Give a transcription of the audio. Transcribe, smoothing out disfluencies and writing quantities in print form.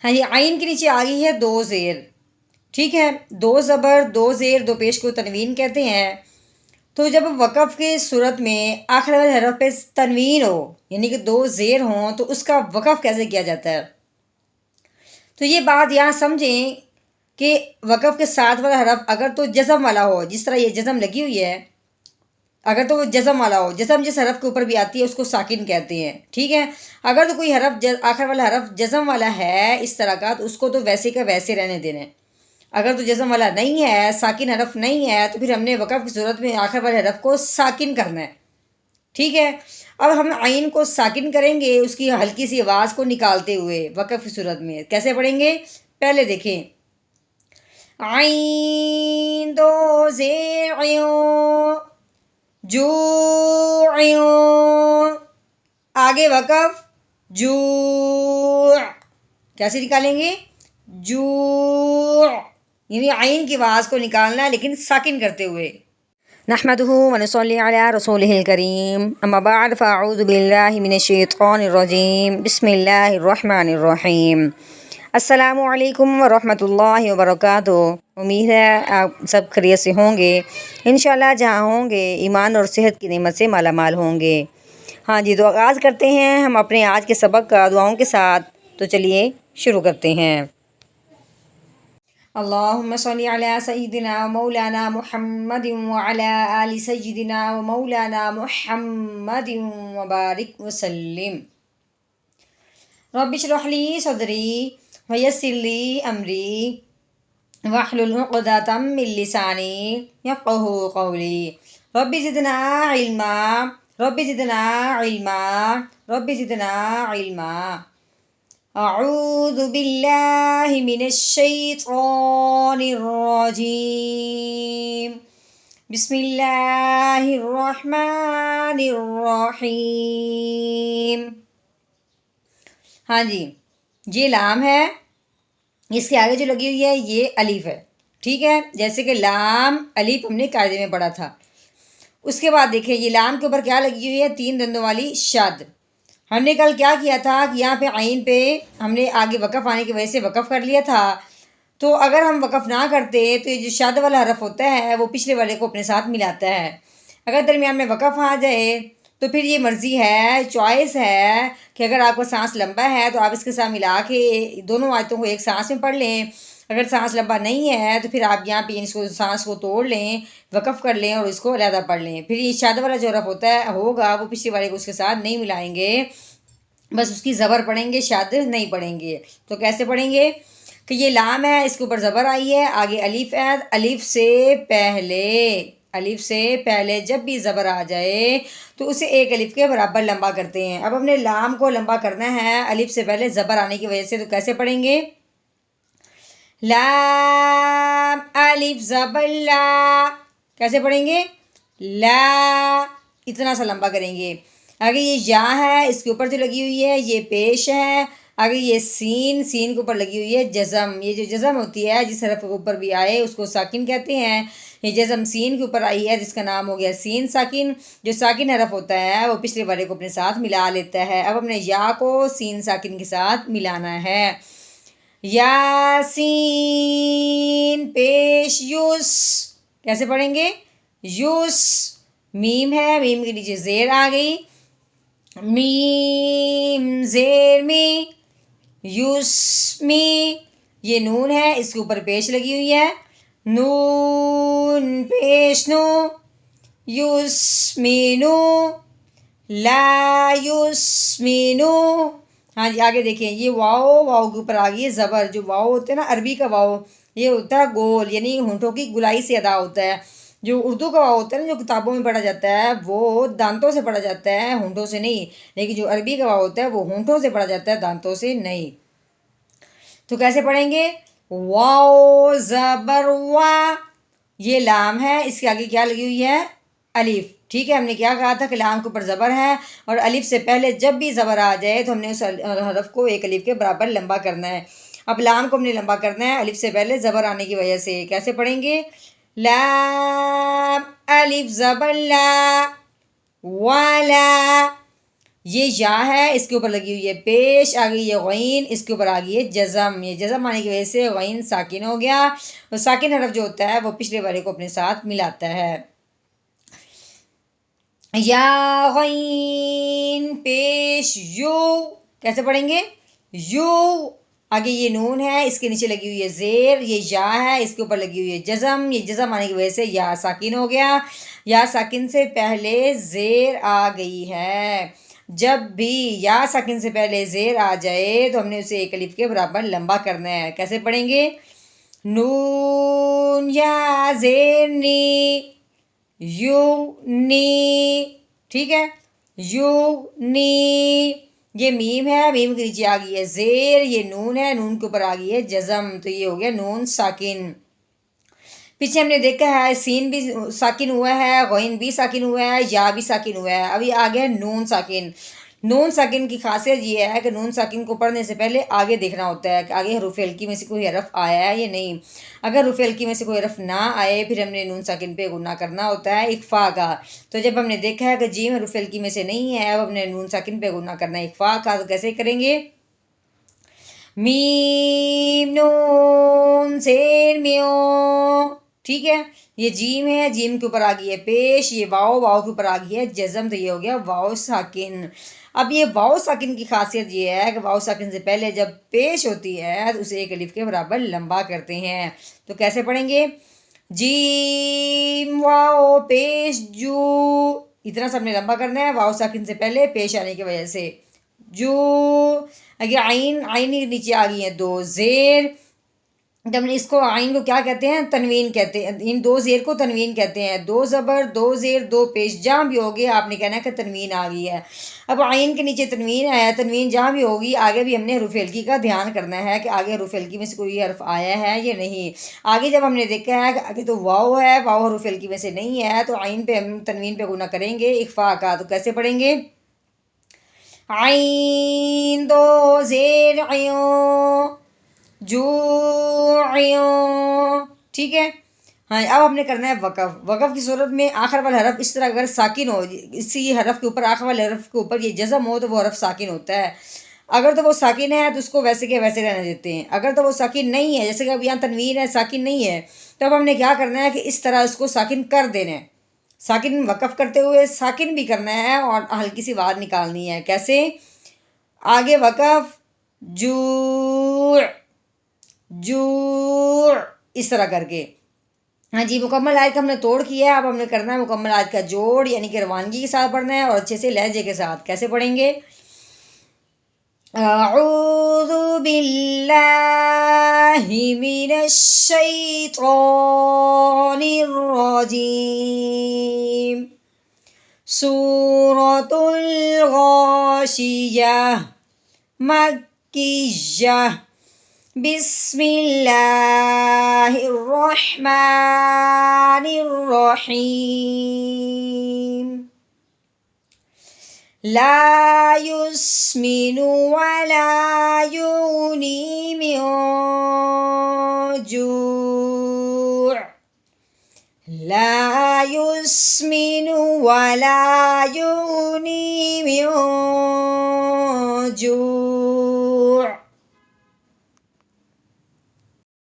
ہاں جی، عین کے نیچے آ گئی ہے دو زیر، ٹھیک ہے، دو زبر دو زیر دو پیش کو تنوین کہتے ہیں۔ تو جب وقف کے صورت میں آخر والے حرف پہ تنوین ہو، یعنی کہ دو زیر ہوں، تو اس کا وقف کیسے کیا جاتا ہے؟ تو یہ بات یہاں سمجھیں کہ وقف کے ساتھ والا حرف اگر تو جزم والا ہو، جس طرح یہ جزم لگی ہوئی ہے، اگر تو وہ جزم والا ہو، جزم جس حرف کے اوپر بھی آتی ہے اس کو ساکن کہتے ہیں، ٹھیک ہے۔ اگر تو کوئی حرف آخر والا حرف جزم والا ہے اس طرح کا، تو اس کو تو ویسے کا ویسے رہنے دینا ہے۔ اگر تو جزم والا نہیں ہے، ساکن حرف نہیں ہے، تو پھر ہم نے وقف کی صورت میں آخر والے حرف کو ساکن کرنا ہے، ٹھیک ہے۔ اب ہم عین کو ساکن کریں گے اس کی ہلکی سی آواز کو نکالتے ہوئے وقف کی صورت میں۔ کیسے پڑھیں گے؟ پہلے دیکھیں، عین دو زیر عیوں، جو عیوں، آگے وقف جو، کیسے نکالیں گے؟ جو، یعنی عین کی آواز کو نکالنا ہے لیکن ساکن کرتے ہوئے۔ نحمده ونصلي على رسوله الكريم، اما بعد فاعوذ باللہ من الشیطان الرجیم، بسم اللہ الرحمن الرحیم۔ السلام علیکم ورحمۃ اللہ وبرکاتہ۔ امید ہے آپ سب خیریت سے ہوں گے، انشاءاللہ جہاں ہوں گے ایمان اور صحت کی نعمت سے مالا مال ہوں گے۔ ہاں جی، تو آغاز کرتے ہیں ہم اپنے آج کے سبق کا دعاؤں کے ساتھ، تو چلیے شروع کرتے ہیں۔ اللہم صلی علی سیدنا و مولانا محمد وعلی آل سیدنا و مولانا محمد وبارک وسلم۔ رب اشرح لی صدری ویسر لی امری واحلل عقدۃ من لسانی یفقہوا قولی۔ رب زدنا علما، رب زدنا علما، رب زدنا علما۔ اعوذ باللہ من الشیطان الرجیم، بسم اللہ الرحمن الرحیم۔ ہاں جی، یہ لام ہے، اس کے آگے جو لگی ہوئی ہے یہ الف ہے، ٹھیک ہے، جیسے کہ لام الف ہم نے قاعدے میں پڑھا تھا۔ اس کے بعد دیکھیں یہ لام کے اوپر کیا لگی ہوئی ہے؟ تین دندوں والی شد۔ ہم نے کل کیا کیا تھا کہ یہاں پہ عین پہ ہم نے آگے وقف آنے کی وجہ سے وقف کر لیا تھا، تو اگر ہم وقف نہ کرتے تو یہ جو شد والا حرف ہوتا ہے وہ پچھلے والے کو اپنے ساتھ ملاتا ہے۔ اگر درمیان میں وقف آ جائے تو پھر یہ مرضی ہے، چوائس ہے کہ اگر آپ کا سانس لمبا ہے تو آپ اس کے ساتھ ملا کے دونوں آیتوں کو ایک سانس میں پڑھ لیں، اگر سانس لمبا نہیں ہے تو پھر آپ یہاں پہ اس کو سانس کو توڑ لیں، وقف کر لیں اور اس کو علیحدہ پڑھ لیں۔ پھر یہ شد والا جو حرف ہوتا ہے ہوگا وہ پچھلے والے کو اس کے ساتھ نہیں ملائیں گے، بس اس کی زبر پڑھیں گے، شد نہیں پڑھیں گے۔ تو کیسے پڑھیں گے کہ یہ لام ہے، اس کے اوپر زبر آئی ہے، آگے الف ہے، الف سے پہلے جب بھی زبر آ جائے تو اسے ایک الف کے برابر لمبا کرتے ہیں۔ اب ہم نے لام کو لمبا کرنا ہے الف سے پہلے زبر آنے کی وجہ سے، تو کیسے پڑھیں گے؟ لام الف زبر لا، کیسے پڑھیں گے؟ لا، اتنا سا لمبا کریں گے۔ آگے یہ یا ہے، اس کے اوپر جو لگی ہوئی ہے یہ پیش ہے۔ آگے یہ سین، سین کے اوپر لگی ہوئی ہے جزم۔ یہ جو جزم ہوتی ہے جس حرف کے اوپر بھی آئے اس کو ساکن کہتے ہیں۔ یہ جزم سین کے اوپر آئی ہے جس کا نام ہو گیا سین ساکن۔ جو ساکن حرف ہوتا ہے وہ پچھلے والے کو اپنے ساتھ ملا لیتا ہے۔ اب ہم نے یا کو سین ساکن کے ساتھ ملانا ہے۔ یا سین پیش یوس، کیسے پڑھیں گے؟ یوس، میم ہے، میم کے نیچے زیر آ گئی، میم زیر می، یوسمی۔ یہ نون ہے، اس کے اوپر پیش لگی ہوئی ہے، نون پیش نو، یوسمینو، لا یوسمینو۔ ہاں جی، آگے دیکھیں یہ واؤ، واؤ کے اوپر آ گئی ہے زبر۔ جو واؤ ہوتا ہے نا عربی کا واؤ، یہ ہوتا ہے گول، یعنی ہونٹوں کی گلائی سے ادا ہوتا ہے۔ جو اردو کا واؤ ہوتا ہے نا جو کتابوں میں پڑھا جاتا ہے وہ دانتوں سے پڑھا جاتا ہے، ہونٹوں سے نہیں، لیکن جو عربی کا واؤ ہوتا ہے وہ ہونٹوں سے پڑھا جاتا ہے، دانتوں سے نہیں۔ تو کیسے پڑھیں گے؟ واؤ زبر وا، یہ لام ہے، اس کے آگے کیا لگی ہوئی ہے؟ الف، ٹھیک ہے۔ ہم نے کیا کہا تھا کہ لام کے اوپر زبر ہے اور الف سے پہلے جب بھی زبر آ جائے تو ہم نے اس حرف کو ایک الف کے برابر لمبا کرنا ہے۔ اب لام کو ہم نے لمبا کرنا ہے الف سے پہلے زبر آنے کی وجہ سے۔ کیسے پڑھیں گے؟ لام الف زبر لا، والا، یہ یا ہے، اس کے اوپر لگی ہوئی ہے پیش، آ گئی ہے غین، اس کے اوپر آ گئی ہے جزم، یہ جزم آنے کی وجہ سے غین ساکن ہو گیا، اور ساکن حرف جو ہوتا ہے وہ پچھلے والے کو اپنے ساتھ ملاتا ہے۔ یا غین پیش یو، کیسے پڑھیں گے؟ یو، آگے یہ نون ہے، اس کے نیچے لگی ہوئی ہے زیر، یہ یا ہے، اس کے اوپر لگی ہوئی ہے جزم، یہ جزم آنے کی وجہ سے یا ساکن ہو گیا، یا ساکن سے پہلے زیر آ گئی ہے۔ جب بھی یا ساکن سے پہلے زیر آ جائے تو ہم نے اسے ایک الف کے برابر لمبا کرنا ہے۔ کیسے پڑھیں گے؟ نون یا زیر نی، یو نی، ٹھیک ہے، یو نی، یہ میم ہے، میم کے نیچے آ گئی ہے زیر، یہ نون ہے، نون کے اوپر آ گئی ہے جزم، تو یہ ہو گیا نون ساکن۔ پیچھے ہم نے دیکھا ہے سین بھی ساکن ہوا ہے، غین بھی ساکن ہوا ہے، یا بھی ساکن ہوا ہے، ابھی آگے ہے نون ساکن۔ نون ساکن کی خاصیت یہ ہے کہ نون ساکن کو پڑھنے سے پہلے آگے دیکھنا ہوتا ہے کہ آگے حروف ہلکی میں سے کوئی حرف آیا ہے یا نہیں۔ اگر حروف ہلکی میں سے کوئی حرف نہ آئے پھر ہم نے نون ساکن پہ غنہ کرنا ہوتا ہے اخفا کا۔ تو جب ہم نے دیکھا ہے کہ جیم حروف ہلکی میں سے نہیں ہے، اب ہم نے نون ساکن پہ غنہ کرنا ہے اخفا کا، تو کیسے کریں گے؟ میم نون زیر میو، ٹھیک ہے، یہ جیم ہے، جیم کے اوپر آ گئی ہے پیش، یہ واؤ، واؤ کے اوپر آ گئی ہے جزم، تو یہ ہو گیا واؤ ساکن۔ اب یہ واؤ ساکن کی خاصیت یہ ہے کہ واؤ ساکن سے پہلے جب پیش ہوتی ہے تو اسے ایک الف کے برابر لمبا کرتے ہیں، تو کیسے پڑھیں گے؟ جیم واؤ پیش جو، اتنا سب نے لمبا کرنا ہے واؤ ساکن سے پہلے پیش آنے کی وجہ سے، جو۔ اگر عین، عین کے نیچے آ گئی ہیں دو زیر، جب اس کو عین کو کیا کہتے ہیں؟ تنوین کہتے ہیں، ان دو زیر کو تنوین کہتے ہیں، دو زبر دو زیر دو پیش، جہاں بھی ہوگی آپ نے کہنا ہے کہ تنوین آ گئی ہے۔ اب عین کے نیچے تنوین آیا، تنوین جہاں بھی ہوگی آگے بھی ہم نے حروف ہلکی کا دھیان کرنا ہے کہ آگے حروف ہلکی میں سے کوئی حرف آیا ہے یا نہیں۔ آگے جب ہم نے دیکھا ہے کہ آگے تو واؤ ہے، واؤ حروف ہلکی میں سے نہیں ہے، تو عین پہ ہم تنوین پہ غنہ کریں گے اخفا کا، تو کیسے پڑھیں گے؟ عین دو زیر عیوں، جو عیوں، ٹھیک ہے۔ ہاں اب ہم نے کرنا ہے وقف۔ وقف کی صورت میں آخر والا حرف اس طرح اگر ساکن ہو، اسی حرف کے اوپر آخر والے حرف کے اوپر یہ جزم ہو تو وہ حرف ساکن ہوتا ہے۔ اگر تو وہ ساکن ہے تو اس کو ویسے کے ویسے رہنے دیتے ہیں، اگر تو وہ ساکن نہیں ہے، جیسے کہ اب یہاں تنوین ہے ساکن نہیں ہے، تو اب ہم نے کیا کرنا ہے کہ اس طرح اس کو ساکن کر دینا ہے، ساکن وقف کرتے ہوئے ساکن بھی کرنا ہے اور ہلکی سی آواز نکالنی ہے۔ کیسے؟ آگے وقف جو، جو، اس طرح کر کے۔ ہاں جی، مکمل آیت ہم نے توڑ کیا ہے، اب ہم نے کرنا ہے مکمل آیت کا جوڑ، یعنی کہ روانگی کے ساتھ پڑھنا ہے اور اچھے سے لہجے کے ساتھ۔ کیسے پڑھیں گے؟ اعوذ باللہ من الشیطان الرجیم، سورۃ الغاشیہ، مکیہ، بسم اللہ الرحمن الرحیم، لا يسمن ولا يغني من جوع، لا يسمن ولا يغني من جوع۔